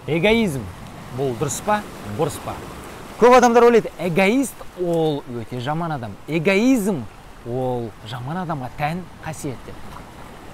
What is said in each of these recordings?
Эгоизм бұл дұрыс па, бұрыс па? Көп адамдар ойлайды, эгоист ол өте жаман адам. Эгоизм ол жаман адамға тән қасиет деп.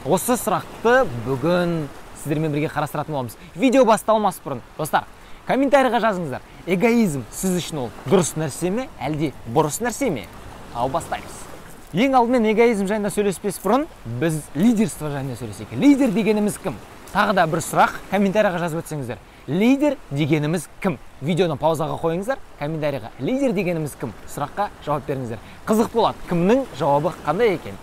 Осы сұрақты бүгін сіздермен бірге қарастыратын боламыз. Видео басталмас бұрын, достар, комментарийға жазыңыздар. Эгоизм сіз үшін ол дұрыс нәрсе ме, әлде бұрыс нәрсе ме? Ал бастаймыз. Ең алдымен эгоизм жайында сөйлеспес бұрын, біз лидерство жайында сөйлесейік. Лидер дегеніміз кім? Тағы да бір сұрақ комментарийға жазып өтсеңіздер. Лидер дегеніміз кім? Видеоны паузаға қойыңыздар, комментарийға лидер дегеніміз кім? Сұраққа жауап беріңіздер. Қызық болады, кімнің жауабы қандай екен?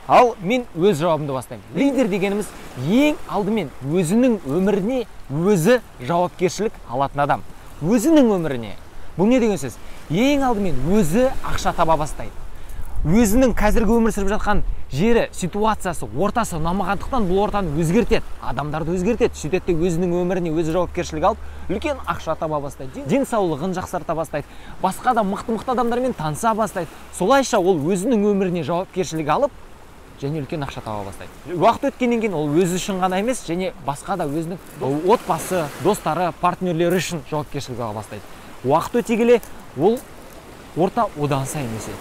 Ал мен өз жауабымды бастаймын. Лидер дегеніміз ең алдымен өзінің өміріне өзі жауапкершілік алатын адам. Өзінің өміріне. Бұл не деген сөз? Ең алдымен өзі ақша таба бастайды. Өзінің қазіргі өмір сүріп жатқан жері, ситуациясы, ортасы ұнамағандықтан бұл ортаны өзгертеді, адамдарды өзгертеді. Сөйтеді өзінің өміріне өзі жауапкершілік алып, үлкен ақша таба бастайды, денсаулығын жақсарта бастайды, басқа да мықты адамдармен таныса бастайды. Солайша ол өзінің өміріне жауапкершілік алып, және үлкен ақша таба бастайды. Уақыт өткеннен кейін ол өзі үшін ғана емес, және басқа да өзінің отбасы, достары, партнерлері үшін жауапкершілік ала бастайды. Уақыт өте келе ол орта одан сайын өседі.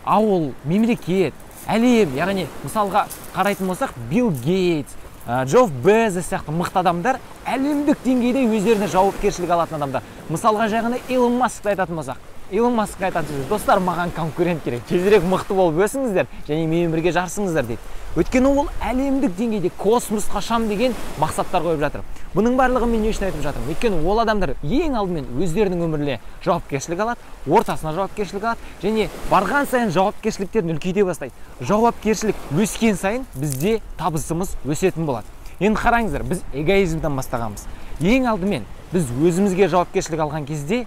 Ауыл, мемлекет, әлем, яғни мысалға қарайтын болсақ, Билл Гейтс, Джефф Безос сияқты мықты адамдар әлемдік деңгейде өздеріне жауапкершілік алатын адамдар. Мысалға жағына Илон Маскты айтатын болсақ, Илон Маскты айтатын достар, маған конкурент керек, тезірек мықты болып өсіңіздер және менімен бірге жарысыңыздар дейді. Өйткені ол әлемдік деңгейде космосқа ұшам деген мақсаттар қойып жатыр. Бұның барлығын мен не үшін айтып жатырмын? Өйткені ол адамдар ең алдымен өздерінің өміріне жауапкершілік алады, ортасына жауапкершілік алады және барған сайын жауапкершіліктерін үлкейте бастайды. Жауапкершілік өскен сайын бізде табысымыз өсетін болады. Енді қараңыздар, біз эгоизмден бастағанбыз. Ең алдымен біз өзімізге жауапкершілік алған кезде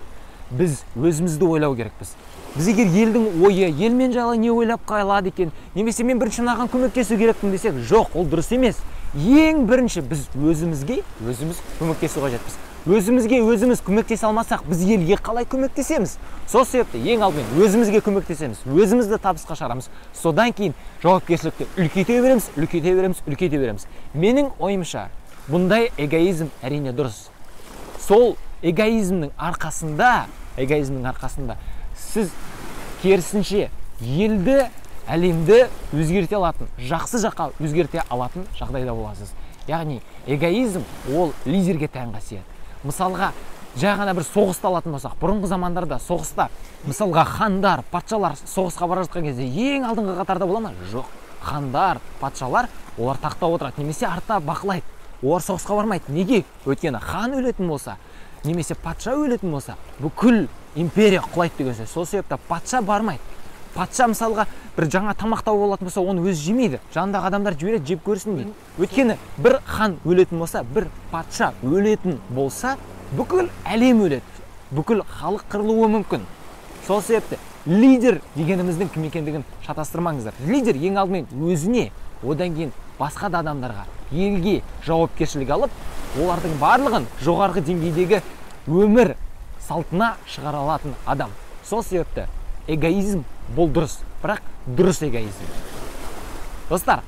біз өзімізді ойлау керекпіз. Біз егер елдің ойы, елмен жайлы не ойлап қалады екен, немесе мен бірінші мынаған көмектесу керекпін десек, жоқ, ол дұрыс емес. Ең бірінші біз өзімізге көмектесу қажетпіз. Өзімізге көмектесе алмасақ, біз елге қалай көмектесеміз? Сол себепті ең алдымен өзімізге көмектесеміз, өзімізді табысқа шығарамыз. Содан кейін жауапкершілікті үлкейте береміз. Менің ойымша, бұндай эгоизм әрине дұрыс. Сол эгоизмнің арқасында сіз керісінше елді, әлемді өзгерте алатын, жақсы жаққа өзгерте алатын жағдайда боласыз. Яғни эгоизм ол лидерге тән қасиет. Мысалға, жай ғана бір соғысты алатын болсақ, бұрынғы замандарда соғыста, мысалға хандар, патшалар соғысқа бара жатқан кезде ең алдыңғы қатарда бола ма? Жоқ. Хандар, патшалар, олар тақта отырады, немесе артта бақылайды. Олар соғысқа бармайды. Неге? Өйткені хан өлетін болса, немесе патша өлетін болса, бүкіл империя құлайды деген сөз. Сол себепті патша бармайды. Патша мысалға бір жаңа тамақ тауып алатын болса, оны өзі жемейді. Жанындағы адамдар жібереді, жеп көрсін дейді. Өйткені бір хан өлетін болса, бір патша өлетін болса, бүкіл әлем өледі. Бүкіл халық қырылуы мүмкін. Сол себепті лидер дегеніміздің кім екендігін шатастырмаңыздар. Лидер ең алдымен өзіне, одан кейін басқа да адамдарға, елге жауапкершілік алып, олардың барлығын жоғарғы деңгейдегі өмір салтына шығара алатын адам. Сол себепті эгоизм бұл дұрыс, бірақ дұрыс эгоизм. Достар,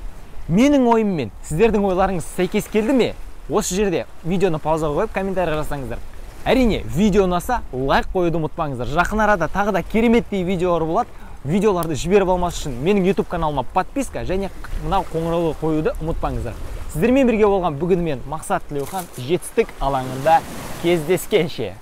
менің ойыммен сіздердің ойларыңыз сәйкес келді ме? Осы жерде видеоны паузаға қойып, комментарий жазсаңыздар. Әрине, видео ұнаса, лайк қоюды ұмытпаңыздар. Жақын арада тағы да кереметтей видеолар болады. Видеоларды жіберіп алмас үшін менің YouTube каналыма подписка және мынау қоңыраулы қоюды ұмытпаңыздар. Сіздермен бірге болған бүгін мен Мақсат Тілеухан, жетістік алаңында кездескенше.